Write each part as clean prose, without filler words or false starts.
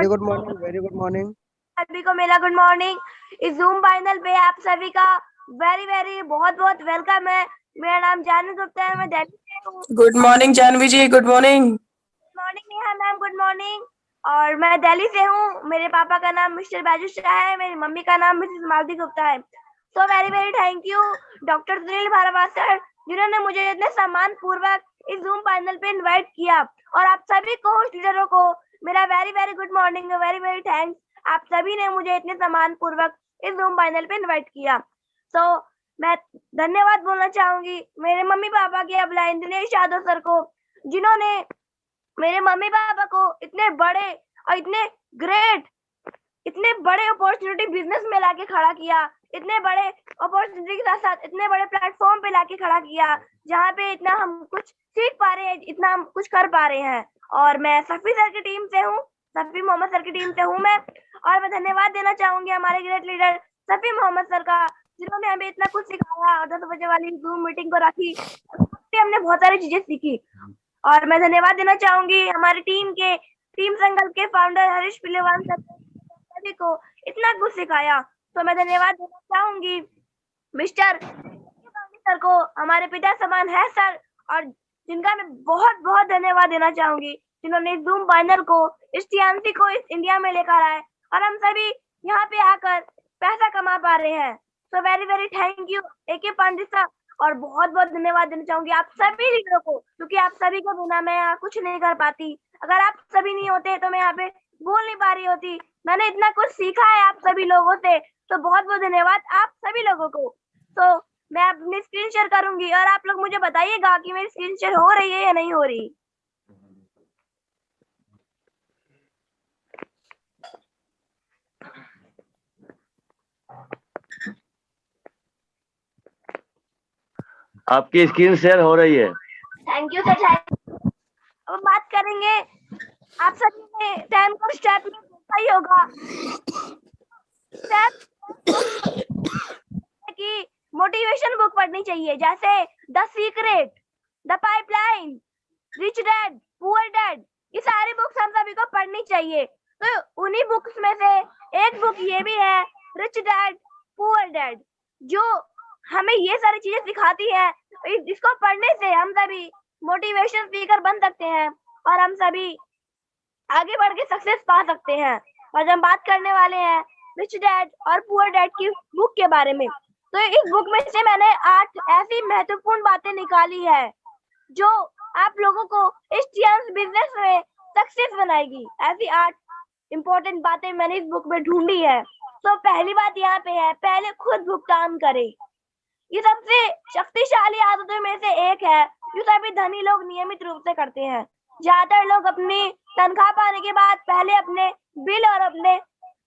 Very good morning, very good morning. सभी को मेरा गुड मॉर्निंग। इस जूम पैनल पे आप सभी का वेरी वेरी बहुत बहुत वेलकम है। मेरा नाम जानवी गुप्ता है, मैं दिल्ली से हूँ। Good morning Jahnavi ji, good morning. Morning Neha ma'am, good morning. और मैं दिल्ली से हूँ। मेरे पापा का नाम मिस्टर बैजू शाह है, मेरी मम्मी का नाम मिसेस मालती गुप्ता है। तो very very thank you doctor Sunil Bhardwaj sir, जिन्होंने मुझे इतने सम्मान पूर्वक इस जूम पैनल पे इनवाइट किया। और आप सभी को लीडरों को मेरा very very good morning, very very thanks. आप सभी ने मुझे इतने सम्मान पूर्वक इस जूम पैनल पे इनवाइट किया। तो मैं धन्यवाद बोलना चाहूंगी मेरे मम्मी पापा के अबलाइन दिनेश यादव सर को, जिन्होंने मेरे मम्मी पापा को इतने बड़े और इतने बड़े अपॉर्चुनिटी बिजनेस में लाके खड़ा किया, इतने बड़े अपॉर्चुनिटी के साथ साथ इतने बड़े प्लेटफॉर्म पे लाके खड़ा किया, जहाँ पे इतना हम कुछ सीख पा रहे हैं, इतना हम कुछ कर पा रहे हैं। और मैं सफी सर की टीम से हूँ, सफी मोहम्मद सर की टीम से हूँ मैं। और मैं धन्यवाद देना चाहूंगी हमारे great leader Safi Mohammad sir का, जिन्होंने हमें इतना कुछ सिखाया और 10 बजे वाली जूम मीटिंग को रखी, हमने बहुत सारी चीजें सीखी। और मैं धन्यवाद देना चाहूंगी हमारी टीम संकल्प के फाउंडर हरीश पिलेवान सर सभी को, इतना कुछ सिखाया। तो मैं धन्यवाद देना चाहूंगी मिस्टर सर को, हमारे पिता समान है सर, और जिनका मैं बहुत बहुत धन्यवाद देना चाहूंगी, जिन्होंने इस जूम पैनल को, इस टीएमसी को इस इंडिया में लेकर आए और हम सभी यहाँ पे आकर पैसा कमा पा रहे हैं। तो very very thank you AK Pandey sir. और बहुत बहुत धन्यवाद देना चाहूंगी आप सभी लीडरों को, क्योंकि आप सभी के बिना मैं यहाँ कुछ नहीं कर पाती। अगर आप सभी नहीं होते तो मैं यहाँ पे बोल नहीं पा रही होती। मैंने इतना कुछ सीखा है आप सभी लोगों से, तो बहुत बहुत धन्यवाद आप सभी लोगों को। तो मैं अपनी स्क्रीन शेयर करूंगी और आप लोग मुझे बताइएगा कि मेरी स्क्रीन शेयर हो रही है या नहीं हो रही। आपकी स्क्रीन शेयर हो रही है। Thank you sir. अब बात करेंगे, आप सभी ने 10 को स्टेप में देखा ही होगा कि मोटिवेशन बुक पढ़नी चाहिए, जैसे the secret, the pipeline, rich dad poor dad, ये सारी बुक्स हम सभी को पढ़नी चाहिए। तो उन्हीं बुक्स में से एक बुक ये भी है, रिच डैड पुअर डैड, जो हमें ये सारी चीजें सिखाती है। इसको पढ़ने से हम सभी मोटिवेशन स्पीकर बन सकते हैं और हम सभी आगे बढ़ के सक्सेस पा सकते हैं। और हम बात करने वाले हैं रिच डैड और पुअर डैड की बुक के बारे में। तो इस बुक में से मैंने 8 ऐसी महत्वपूर्ण बातें निकाली है जो आप लोगों को इस बिजनेस में सक्सेस बनाएगी। ऐसी 8 इम्पोर्टेंट बातें मैंने इस बुक में ढूंढी है। तो पहली बात यहाँ पे है, पहले खुद भुगतान करें। ये सबसे शक्तिशाली आदतों में से एक है जो सभी धनी लोग नियमित रूप से करते हैं। ज्यादातर लोग अपनी तनख्वाह पाने के बाद पहले अपने बिल और अपने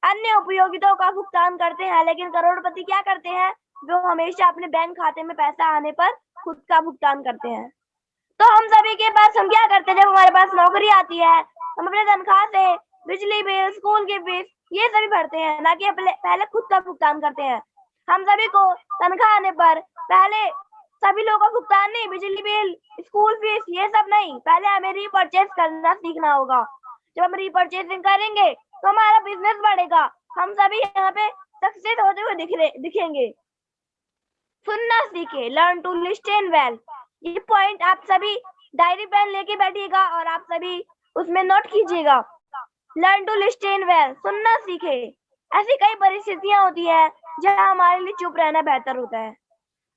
अन्य उपयोगिताओं का भुगतान करते हैं, लेकिन करोड़पति क्या करते हैं, वो हमेशा अपने बैंक खाते में पैसा आने पर खुद का भुगतान करते हैं। तो हम सभी के पास हम क्या करते हैं, जब हमारे पास नौकरी आती है हम अपने तनख्वाह से बिजली बिल, स्कूल की फीस ये सभी भरते हैं, ना कि पहले खुद का भुगतान करते हैं। हम सभी को तनख्वाह आने पर पहले सभी लोगों का भुगतान नहीं, बिजली बिल, स्कूल फीस ये सब नहीं, पहले हमें रीपरचेज करना सीखना होगा। जब हम रीपरचेजिंग करेंगे तो हमारा बिजनेस बढ़ेगा, हम सभी यहाँ पे सक्सेस होते हुए दिखेंगे। सुनना सीखे, लर्न टू लिस्टन वेल। ये पॉइंट आप सभी डायरी पेन लेके बैठिएगा और आप सभी उसमें नोट कीजिएगा। लर्न टू लिस्टन वेल, सुनना सीखे। ऐसी कई परिस्थितियां होती है जहाँ हमारे लिए चुप रहना बेहतर होता है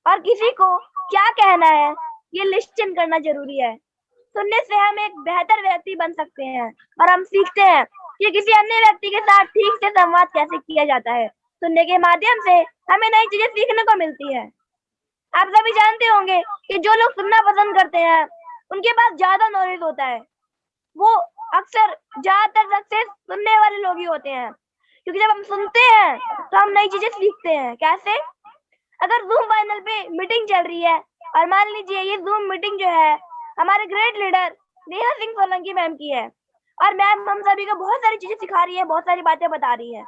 और किसी को क्या कहना है ये लिस्टन करना जरूरी है। सुनने से हम एक बेहतर व्यक्ति बन सकते हैं और हम सीखते हैं कि किसी अन्य व्यक्ति के साथ ठीक से संवाद कैसे किया जाता है। सुनने के माध्यम से हमें नई चीजें सीखने को मिलती है। आप सभी जानते होंगे कि जो लोग सुनना पसंद करते हैं उनके पास ज्यादा नॉलेज होता है। वो अक्सर ज्यादातर सक्सेस सुनने वाले लोग ही होते हैं, क्योंकि जब हम सुनते हैं तो हम नई चीजें सीखते हैं। कैसे? अगर जूम पैनल पे मीटिंग चल रही है और मान लीजिए ये जूम मीटिंग जो है हमारे great leader Neha Singh Solanki ma'am की है और मैम हम सभी को बहुत सारी चीजें सिखा रही है, बहुत सारी बातें बता रही है,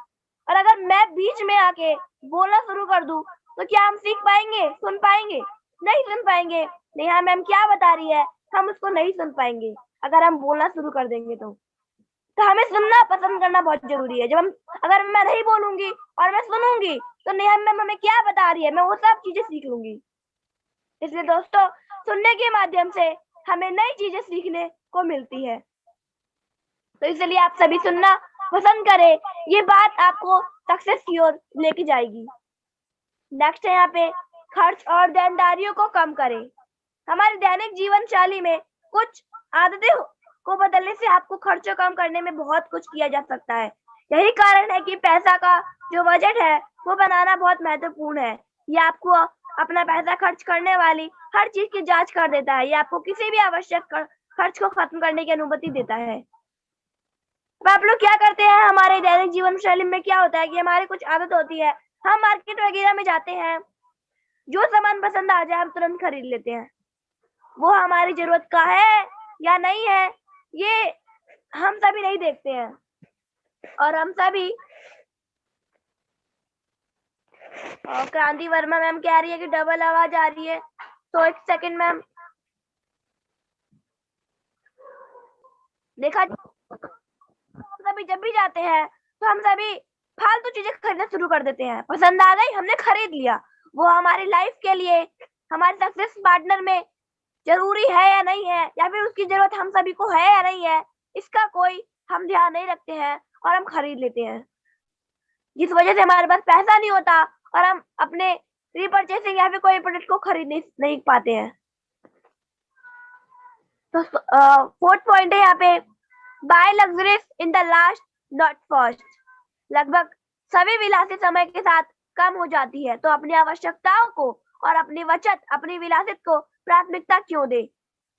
और अगर मैं बीच में आके बोलना शुरू कर दूं तो क्या हम सीख पाएंगे, सुन पाएंगे? नहीं सुन पाएंगे। नेहा मैम क्या बता रही है हम उसको नहीं सुन पाएंगे अगर हम बोलना शुरू कर देंगे तो। तो हमें सुनना पसंद करना बहुत जरूरी है। अगर मैं नहीं बोलूंगी और मैं सुनूंगी तो नेहा मैम हमें क्या बता रही है, मैं वो सब चीजें सीख लूंगी। इसलिए दोस्तों, सुनने के माध्यम से हमें नई चीजें सीखने को मिलती है। तो इसलिए आप सभी सुनना पसंद करें, ये बात आपको सक्सेस की ओर लेके जाएगी। नेक्स्ट है यहाँ पे, खर्च और देनदारियों को कम करें। हमारी दैनिक जीवन शैली में कुछ आदतें को बदलने से आपको खर्चों कम करने में बहुत कुछ किया जा सकता है। यही कारण है कि पैसा का जो बजट है वो बनाना बहुत महत्वपूर्ण है। ये आपको अपना पैसा खर्च करने वाली हर चीज की जांच कर देता है। ये आपको किसी भी आवश्यक खर्च को खत्म करने की अनुमति देता है। अब आप लोग क्या करते हैं, हमारे दैनिक जीवन शैली में क्या होता है कि हमारी कुछ आदत होती है, हम मार्केट वगैरह में जाते हैं, जो सामान पसंद आ जाए हम तुरंत खरीद लेते हैं। वो हमारी जरूरत का है या नहीं है ये हम सभी नहीं देखते हैं। और हम सभी क्रांति वर्मा मैम कह रही है कि डबल आवाज आ रही है, तो एक सेकंड मैम। देखा, हम सभी जब भी जाते हैं तो हम सभी फालतू चीजें खरीदना शुरू कर देते हैं। पसंद आ गई, हमने खरीद लिया। वो हमारी लाइफ के लिए, हमारे सक्सेस पार्टनर में जरूरी है या नहीं है, या फिर उसकी जरूरत हम सभी को है या नहीं है, इसका कोई हम ध्यान नहीं रखते हैं और हम खरीद लेते हैं, जिस वजह से हमारे पास पैसा नहीं होता और हम अपने रीपरचेसिंग या फिर कोई प्रोडक्ट को खरीद नहीं पाते हैं। तो फोर्थ पॉइंट है यहाँ पे, buy luxuries in the last not first. लगभग सभी विलासित समय के साथ कम हो जाती है, तो अपनी आवश्यकताओं को और अपनी बचत, अपनी विलासित को प्राथमिकता क्यों दे।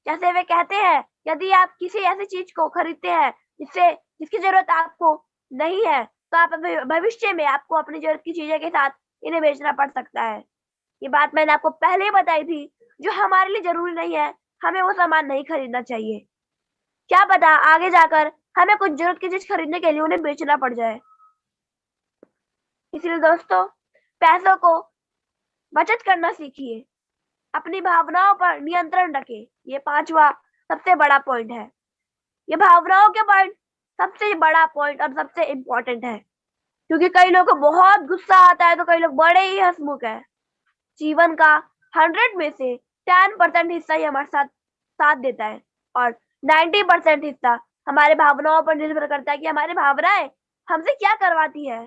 जैसे वे कहते हैं, यदि आप किसी ऐसी चीज को खरीदते हैं जिसकी जरूरत आपको नहीं है, तो आप भविष्य में आपको अपनी जरूरत की चीजें के साथ इन्हें बेचना पड़ सकता है। ये बात मैंने आपको पहले ही बताई थी, जो हमारे लिए जरूरी नहीं है हमें वो सामान नहीं खरीदना चाहिए। क्या पता आगे जाकर हमें कुछ जरूरत की चीज खरीदने के लिए उन्हें बेचना पड़ जाए। इसलिए दोस्तों, पैसों को बचत करना सीखिए, अपनी भावनाओं पर नियंत्रण रखें। ये पांचवा सबसे बड़ा पॉइंट है। ये भावनाओं के पॉइंट सबसे बड़ा पॉइंट और सबसे इम्पोर्टेंट है, क्योंकि कई लोगों को बहुत गुस्सा आता है तो कई लोग बड़े ही हंसमुख है। जीवन का 100 में से 10% हिस्सा ही हमारे साथ देता है और 90% हिस्सा हमारे भावनाओं पर निर्भर करता है कि हमारी भावनाएं हमसे क्या करवाती है।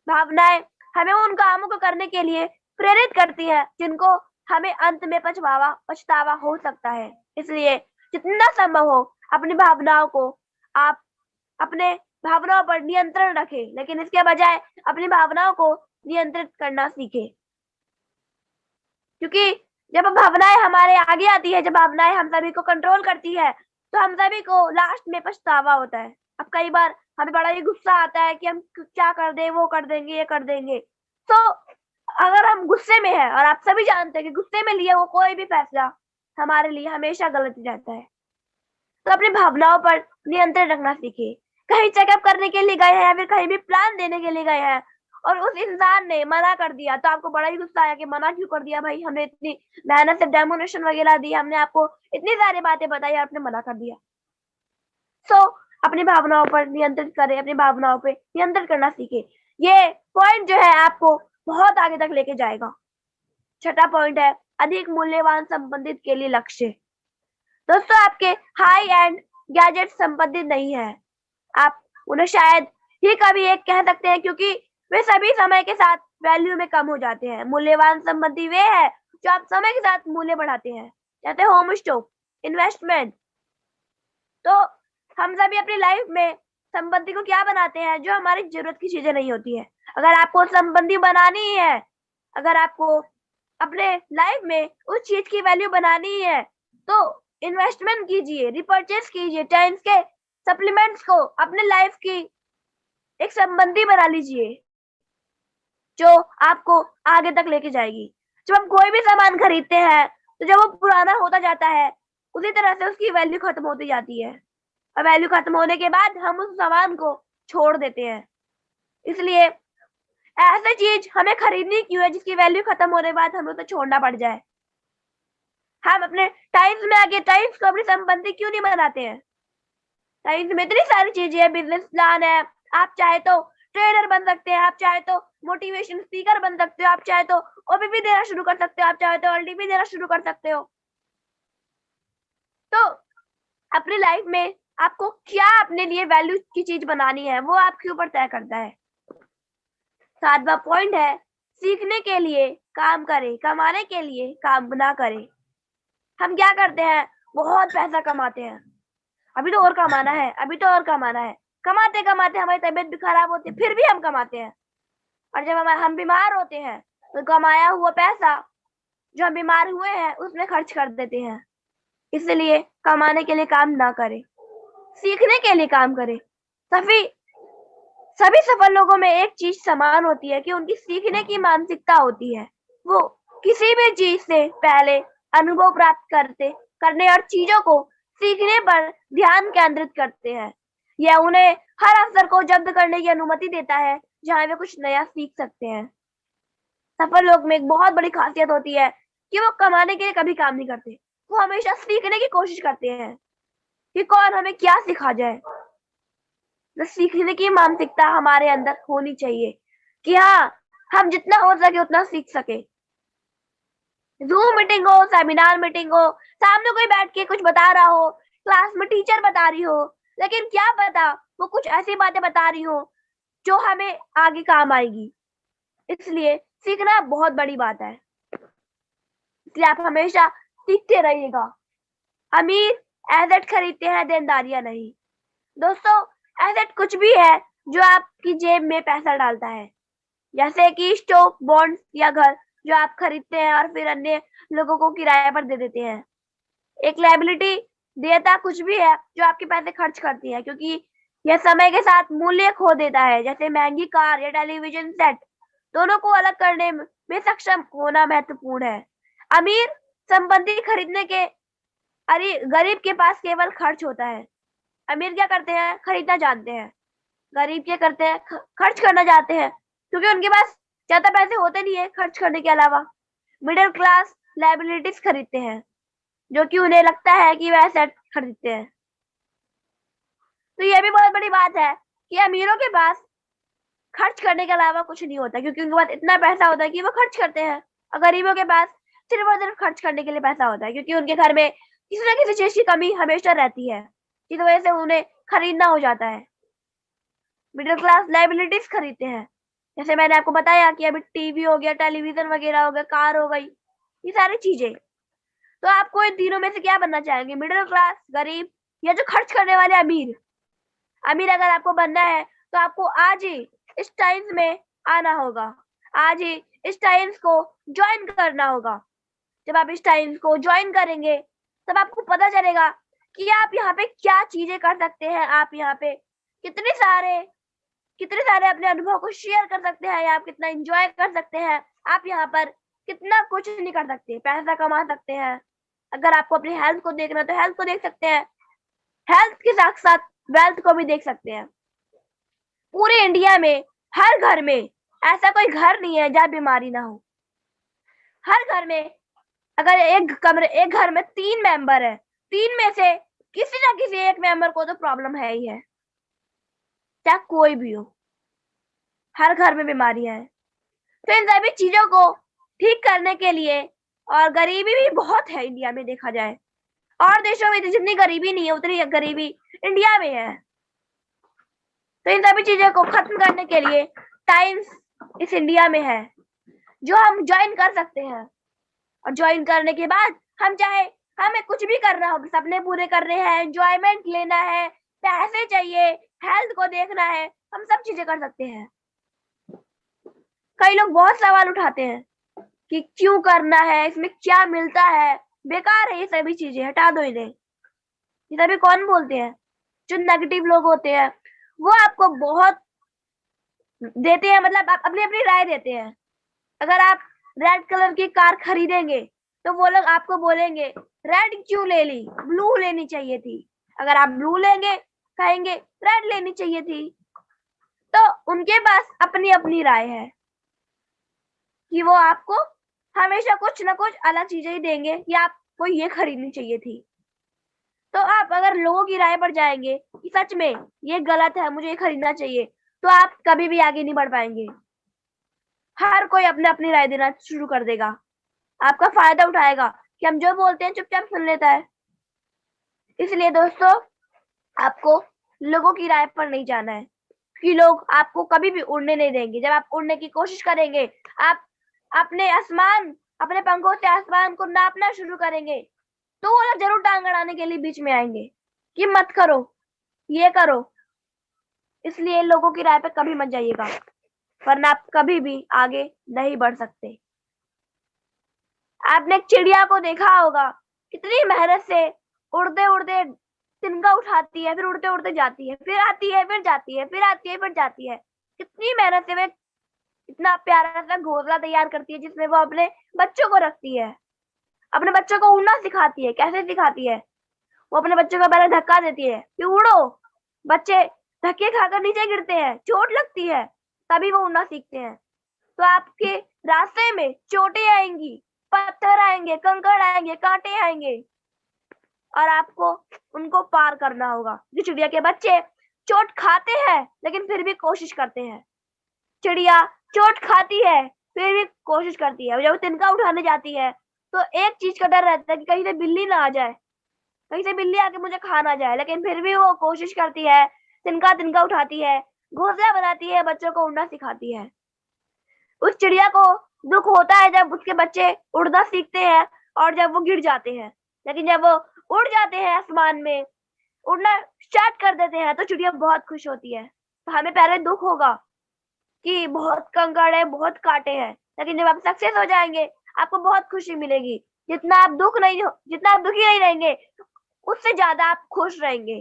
भावनाएं हमें उन कामों को करने के लिए प्रेरित करती है जिनको हमें अंत में पछतावा हो सकता है। इसलिए जितना संभव हो अपनी भावनाओं को, आप अपने भावनाओं पर नियंत्रण रखें, लेकिन इसके बजाय अपनी भावनाओं को नियंत्रित करना सीखें। क्योंकि जब भावनाएं हमारे आगे आती है, जब भावनाएं हम सभी को कंट्रोल करती है, तो हम सभी को लास्ट में पछतावा होता है। अब कई बार हमें बड़ा ही गुस्सा आता है कि हम क्या कर दे, वो कर देंगे, ये कर देंगे। तो अगर हम गुस्से में हैं, और आप सभी जानते हैं कि गुस्से में लिए वो कोई भी फैसला हमारे लिए हमेशा गलत ही रहता है, तो अपनी भावनाओं पर नियंत्रण रखना सीखिए। कहीं चेकअप करने के लिए गए हैं या फिर कहीं भी प्लान देने के लिए गए हैं और उस इंसान ने मना कर दिया, तो आपको बड़ा ही गुस्सा आया कि मना क्यों कर दिया भाई, हमने इतनी मेहनत से डेमोनेशन वगैरह दी, हमने आपको इतनी सारी बातें बताई, आपने मना कर दिया। सो अपनी भावनाओं पर नियंत्रित करें, अपनी भावनाओं पे नियंत्रण करना सीखें। ये पॉइंट जो है आपको बहुत आगे तक लेके जाएगा। छठा पॉइंट है, अधिक मूल्यवान संबंधित के लिए लक्ष्य। दोस्तों, आपके हाई एंड गैजेट संबंधित नहीं है, आप उन्हें शायद ही कभी एक कह सकते हैं, क्योंकि वे सभी समय के साथ वैल्यू में कम हो जाते हैं। मूल्यवान संबंधी वे है जो आप समय के साथ मूल्य बढ़ाते हैं, जैसे होम स्टॉक, इन्वेस्टमेंट। तो हम सभी अपनी लाइफ में संबंधी को क्या बनाते हैं, जो हमारी जरूरत की चीजें नहीं होती है। अगर आपको संबंधी बनानी है, अगर आपको अपने लाइफ में उस चीज की वैल्यू बनानी है, तो इन्वेस्टमेंट कीजिए, रिपर्चेस कीजिए, टाइम्स के सप्लीमेंट्स को अपने लाइफ की एक संबंधी बना लीजिए जो आपको आगे तक लेके जाएगी। जब हम कोई भी सामान खरीदते हैं तो जब वो पुराना होता जाता है, उसी तरह से उसकी वैल्यू खत्म होती जाती है, और वैल्यू खत्म होने के बाद हम उस सामान को छोड़ देते हैं। इसलिए ऐसी चीज हमें खरीदनी क्यों है जिसकी वैल्यू खत्म होने के बाद हमें तो छोड़ना पड़ जाए। हम अपने टाइम्स में आगे टाइम्स को अपनी संबंधी क्यों नहीं बनाते हैं, साइंस में इतनी सारी चीजें है, बिजनेस प्लान है, आप चाहे तो ट्रेनर बन सकते हैं, आप चाहे तो मोटिवेशन स्पीकर बन सकते हो, आप चाहे तो ओबीपी देना शुरू कर सकते हो, आप चाहे तो एलडीपी देना शुरू कर सकते हो। तो अपनी लाइफ में आपको क्या अपने लिए वैल्यू की चीज बनानी है वो आपके ऊपर तय करता है। 7वां पॉइंट है, सीखने के लिए काम करें, कमाने के लिए काम ना करें। हम क्या करते हैं, बहुत पैसा कमाते हैं, अभी तो और कमाना है, अभी तो और कमाना है, कमाते कमाते हमारी तबीयत भी खराब होती है, फिर भी हम कमाते हैं। और जब हम बीमार होते हैं तो कमाया हुआ पैसा जो हम बीमार हुए हैं उसमें खर्च कर देते हैं। इसलिए कमाने के लिए काम ना करें, सीखने के लिए काम करें। सभी सफल लोगों में एक चीज समान होती है कि उनकी सीखने की मानसिकता होती है। वो किसी भी चीज से पहले अनुभव प्राप्त करने और चीजों को सीखने पर ध्यान केंद्रित करते हैं। यह उन्हें हर अवसर को जब्त करने की अनुमति देता है जहां वे कुछ नया सीख सकते हैं। सफल लोग में एक बहुत बड़ी खासियत होती है कि वो कमाने के लिए कभी काम नहीं करते, वो हमेशा सीखने की कोशिश करते हैं कि कौन हमें क्या सिखा जाए। तो सीखने की मानसिकता हमारे अंदर होनी चाहिए कि हाँ, हम जितना हो सके उतना सीख सके। जूम मीटिंग हो, सेमिनार मीटिंग हो, सामने कोई बैठ के कुछ बता रहा हो, क्लास में टीचर बता रही हो, लेकिन क्या पता वो कुछ ऐसी बातें बता रही हो जो हमें आगे काम आएगी। इसलिए सीखना बहुत बड़ी बात है, इसलिए आप हमेशा सीखते रहिएगा। अमीर एसेट खरीदते हैं, देनदारियां नहीं। दोस्तों, एसेट कुछ भी है जो आपकी जेब में पैसा डालता है, जैसे कि स्टॉक, बॉन्ड या घर जो आप खरीदते हैं और फिर अन्य लोगों को किराए पर दे देते हैं। एक लायबिलिटी देयता कुछ भी है जो आपके पैसे खर्च करती है, क्योंकि यह समय के साथ मूल्य खो देता है। जैसे महंगी कार या टेलीविजन सेट, दोनों को अलग करने में सक्षम होना महत्वपूर्ण है। अमीर संपत्ति खरीदने के, अरे गरीब के पास केवल खर्च होता है। अमीर क्या करते हैं, खरीदना जानते हैं, गरीब क्या करते हैं, खर्च करना चाहते हैं, क्योंकि उनके पास ज्यादा पैसे होते नहीं है खर्च करने के अलावा। मिडिल क्लास लायबिलिटीज खरीदते हैं, जो कि उन्हें लगता है कि वह एसेट खरीदते हैं। तो यह भी बहुत बड़ी बात है कि अमीरों के पास खर्च करने के अलावा कुछ नहीं होता, क्योंकि उनके पास इतना पैसा होता है कि वो खर्च करते हैं। और गरीबों के पास सिर्फ और सिर्फ खर्च करने के लिए पैसा होता है, क्योंकि उनके घर में किसी न किसी चीज की कमी हमेशा रहती है, जिस वजह से उन्हें खरीदना हो जाता है। मिडिल क्लास लायबिलिटीज खरीदते हैं, जैसे मैंने आपको बताया कि अभी टीवी हो गया, टेलीविजन वगैरह हो गया, कार हो गई, ये सारी चीजें। तो आपको इन तीनों में से क्या बनना चाहेंगे, मिडिल क्लास, गरीब, या जो खर्च करने वाले अमीर? अमीर अगर आपको बनना है तो आपको आज ही इस टाइम्स में आना होगा, आज ही इस टाइम्स को ज्वाइन करना होगा। जब आप इस टाइम्स को ज्वाइन करेंगे तब आपको पता चलेगा कि आप यहाँ पे क्या चीजें कर सकते हैं, आप यहाँ पे कितने सारे अपने अनुभव को शेयर कर सकते हैं, आप कितना एंजॉय कर सकते हैं, आप यहाँ पर कितना कुछ नहीं कर सकते, पैसा कमा सकते हैं। अगर आपको अपनी हेल्थ को देखना है तो हेल्थ को देख सकते हैं, हेल्थ के साथ साथ वेल्थ को भी देख सकते हैं। पूरे इंडिया में हर घर में ऐसा कोई घर नहीं है जहाँ बीमारी ना हो। हर घर में, अगर एक घर में 3 मेंबर है, 3 में से किसी ना किसी एक मेंबर को तो प्रॉब्लम है ही है, चाहे कोई भी हो। हर घर में बीमारियां हैं। तो इन सभी चीजों को ठीक करने के लिए, और गरीबी भी बहुत है इंडिया में देखा जाए, और देशों में जितनी गरीबी नहीं है उतनी गरीबी इंडिया में है। तो इन सभी चीजों को खत्म करने के लिए टाइम्स इस इंडिया में है जो हम ज्वाइन कर सकते हैं। और ज्वाइन करने के बाद हम चाहे हमें कुछ भी करना हो, सपने पूरे करने हैं, एंजॉयमेंट लेना है, पैसे चाहिए, हेल्थ को देखना है, हम सब चीजें कर सकते हैं। कई लोग बहुत सवाल उठाते हैं कि क्यों करना है, इसमें क्या मिलता है, बेकार है ये सभी चीजें, हटा दो इन्हें। ये सभी कौन बोलते हैं? जो नेगेटिव लोग होते हैं, वो आपको बहुत देते हैं, मतलब अपनी अपनी राय देते हैं। अगर आप रेड कलर की कार खरीदेंगे तो वो लोग आपको बोलेंगे रेड क्यों ले ली, ब्लू लेनी चाहिए थी। अगर आप ब्लू लेंगे, कहेंगे रेड लेनी चाहिए थी। तो उनके पास अपनी अपनी राय है कि वो आपको हमेशा कुछ ना कुछ अलग चीजें ही देंगे कि आपको ये खरीदनी चाहिए थी। तो आप अगर लोगों की राय पर जाएंगे कि सच में ये गलत है, मुझे ये खरीदना चाहिए, तो आप कभी भी आगे नहीं बढ़ पाएंगे। हर कोई अपने अपनी राय देना शुरू कर देगा, आपका फायदा उठाएगा कि हम जो बोलते हैं चुपचाप सुन लेता है। इसलिए दोस्तों, आपको लोगों की राय पर नहीं जाना है, कि लोग आपको कभी भी उड़ने नहीं देंगे। जब आप उड़ने की कोशिश करेंगे, आप अपने पंखों से आसमान को नापना शुरू करेंगे, तो वो लोग जरूर टांग अड़ाने के लिए बीच में आएंगे कि मत करो, ये करो। इसलिए लोगों की राय पे कभी मत जाइएगा, वरना आप कभी भी आगे नहीं बढ़ सकते। आपने एक चिड़िया को देखा होगा, कितनी मेहनत से उड़ते उड़ते तिनका उठाती है, फिर उड़ते उड़ते जाती है, फिर आती है, फिर जाती है, फिर आती है, फिर जाती है। कितनी मेहनत से वे इतना प्यारा सा घोंसला तैयार करती है, जिसमें वो अपने बच्चों को रखती है, अपने बच्चों को उड़ना सिखाती है। कैसे सिखाती है? वो अपने बच्चों को पहले धक्का देती है कि उड़ो। बच्चे धक्के खाकर नीचे गिरते हैं, चोट लगती है, तभी वो उड़ना सीखते हैं। तो आपके रास्ते में चोटें आएंगी, पत्थर आएंगे, कंकड़ आएंगे, कांटे आएंगे, और आपको उनको पार करना होगा। जो चिड़िया के बच्चे चोट खाते हैं लेकिन फिर भी कोशिश करते हैं। चिड़िया चोट खाती है फिर भी कोशिश करती है। जब वो तिनका उठाने जाती है तो एक चीज का डर रहता है कि कहीं से बिल्ली ना आ जाए, कहीं से बिल्ली आके मुझे खा ना जाए, लेकिन फिर भी वो कोशिश करती है, तिनका तिनका उठाती है, घोंसला बनाती है, बच्चों को उड़ना सिखाती है। उस चिड़िया को दुख होता है जब उसके बच्चे उड़ना सीखते हैं और जब वो गिर जाते हैं, लेकिन जब वो उड़ जाते हैं, आसमान में उड़ना स्टार्ट कर देते हैं, तो चिड़िया बहुत खुश होती है। तो हमें पहले दुख होगा कि बहुत कंकड़ है, बहुत कांटे हैं, लेकिन जब आप सक्सेस हो जाएंगे, आपको बहुत खुशी मिलेगी। जितना आप दुखी नहीं रहेंगे, उससे ज्यादा आप खुश रहेंगे।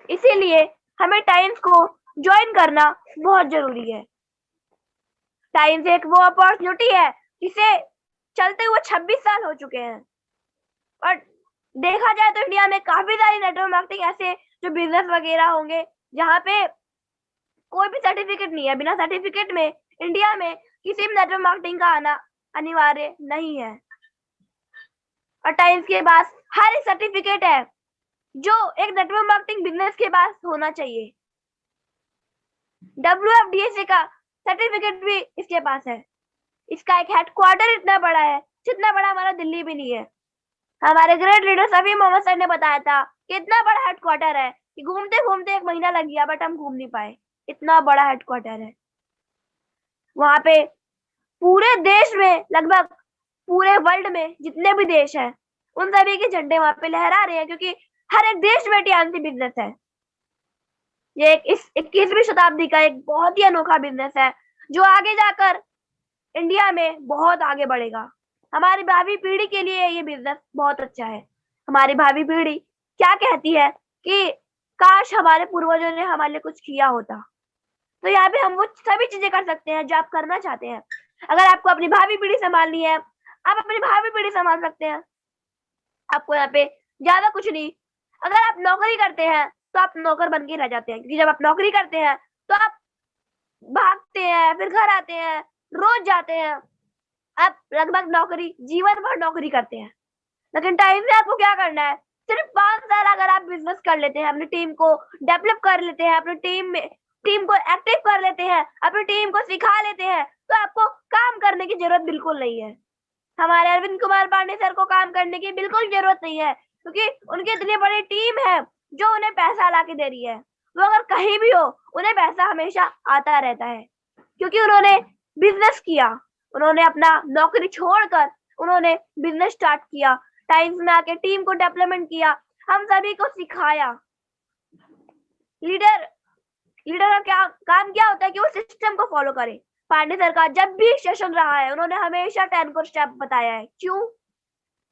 इसीलिए हमें टाइम्स को ज्वाइन करना बहुत जरूरी है। टाइम्स एक वो अपॉर्चुनिटी है जिसे चलते हुए 26 साल हो चुके हैं, और देखा जाए तो इंडिया में काफी सारी नेटवर्क मार्केटिंग ऐसे जो बिजनेस वगैरह होंगे जहाँ पे कोई भी सर्टिफिकेट नहीं है। बिना सर्टिफिकेट में इंडिया में किसी भी नेटवर्क मार्केटिंग का आना अनिवार्य नहीं है, और टाइम्स के पास हर एक सर्टिफिकेट है जो एक नेटवर्क मार्केटिंग बिजनेस के पास होना चाहिए। WFDSA का सर्टिफिकेट भी इसके पास है। इसका एक हेडक्वार्टर इतना बड़ा है जितना बड़ा हमारा दिल्ली भी नहीं है। हमारे great leader Safi Mohammad sir ने बताया था कि इतना बड़ा हेडक्वार्टर है कि घूमते घूमते 1 महीना लग गया, बट हम घूम नहीं पाए। इतना बड़ा हेडक्वार्टर है। वहां पे पूरे देश में, लगभग पूरे वर्ल्ड में जितने भी देश हैं, उन सभी के झंडे वहां पे लहरा रहे हैं, क्योंकि हर एक देश में टीएनसी बिजनेस है। ये इस 21वीं शताब्दी का एक बहुत ही अनोखा बिजनेस है जो आगे जाकर इंडिया में बहुत आगे बढ़ेगा। हमारी भावी पीढ़ी के लिए ये बिजनेस बहुत अच्छा है। हमारी भावी पीढ़ी क्या कहती है कि काश हमारे पूर्वजों ने हमारे लिए कुछ किया होता। तो यहाँ पे हम वो सभी चीजें कर सकते हैं जो आप करना चाहते हैं। अगर आपको अपनी भावी पीढ़ी संभालनी है, आप अपनी भावी पीढ़ी संभाल सकते हैं। आपको यहाँ पे ज्यादा कुछ नहीं। अगर आप नौकरी करते हैं तो आप नौकर बन के रह जाते हैं, क्योंकि जब आप नौकरी करते हैं तो आप भागते हैं, फिर घर आते हैं, रोज जाते हैं, आप लगभग नौकरी जीवन भर नौकरी करते हैं। लेकिन टाइम में आपको क्या करना है? सिर्फ 5 साल अगर आप बिजनेस कर लेते हैं, अपनी टीम को डेवलप कर लेते हैं, अपनी टीम को एक्टिव कर लेते हैं, अपनी टीम को सिखा लेते हैं, तो आपको काम करने की जरूरत बिल्कुल नहीं है। हमारे अरविंद कुमार पांडे सर को काम करने की बिल्कुल जरूरत नहीं है, क्योंकि उनकी इतनी बड़ी टीम है जो उन्हें पैसा ला के दे रही है। वो अगर कहीं भी हो, उन्हें पैसा हमेशा आता रहता है, क्योंकि उन्होंने बिजनेस किया। उन्होंने अपना नौकरी छोड़कर उन्होंने बिजनेस स्टार्ट किया, टाइम्स में आके टीम को डेवलपमेंट किया, हम सभी को सिखाया। लीडर का क्या काम क्या होता है कि वो सिस्टम को फॉलो करे। पांडे सर का जब भी सेशन रहा है, उन्होंने हमेशा 10 को स्टेप बताया है। क्यों?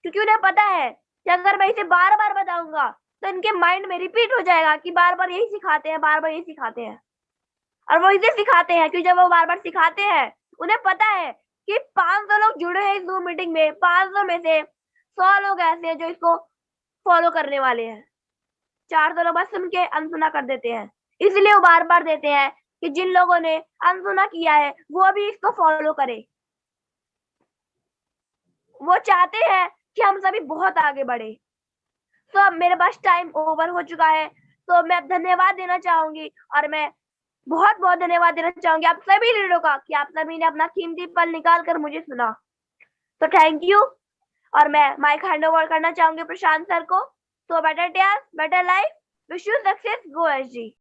क्योंकि उन्हें पता है कि अगर मैं इसे बार बार बताऊंगा तो इनके माइंड में रिपीट हो जाएगा कि बार बार यही सिखाते हैं, बार बार यही सिखाते हैं। और वो इसे सिखाते हैं क्योंकि जब वो बार बार सिखाते हैं, उन्हें पता है कि 500 लोग जुड़े हैं इस Zoom मीटिंग में, 500 में से 100 लोग ऐसे हैं जो इसको फॉलो करने वाले हैं। 400 लोग बस सुन के अनसुना कर देते हैं। इसलिए वो बार बार देते हैं कि जिन लोगों ने अनसुना किया है वो भी इसको फॉलो करे। वो चाहते हैं कि हम सभी बहुत आगे बढ़े। सो अब मेरे पास टाइम ओवर हो चुका है, तो मैं अब धन्यवाद देना चाहूंगी और मैं बहुत बहुत धन्यवाद देना चाहूंगी आप सभी लीडरों का कि आप सभी ने अपना कीमती पल निकाल कर मुझे सुना। तो थैंक यू। और मैं माइक हैंड ओवर करना चाहूंगी प्रशांत सर को। So better tells better life, wish you success, go SG.